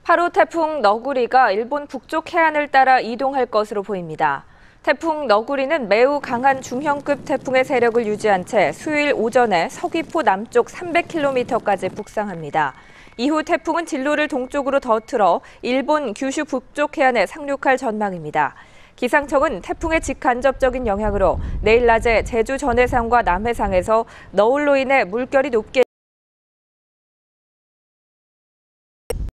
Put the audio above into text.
8호 태풍 너구리가 일본 북쪽 해안을 따라 이동할 것으로 보입니다. 태풍 너구리는 매우 강한 중형급 태풍의 세력을 유지한 채 수요일 오전에 서귀포 남쪽 300km까지 북상합니다. 이후 태풍은 진로를 동쪽으로 더 틀어 일본 규슈 북쪽 해안에 상륙할 전망입니다. 기상청은 태풍의 직간접적인 영향으로 내일 낮에 제주 전해상과 남해상에서 너울로 인해 물결이 높게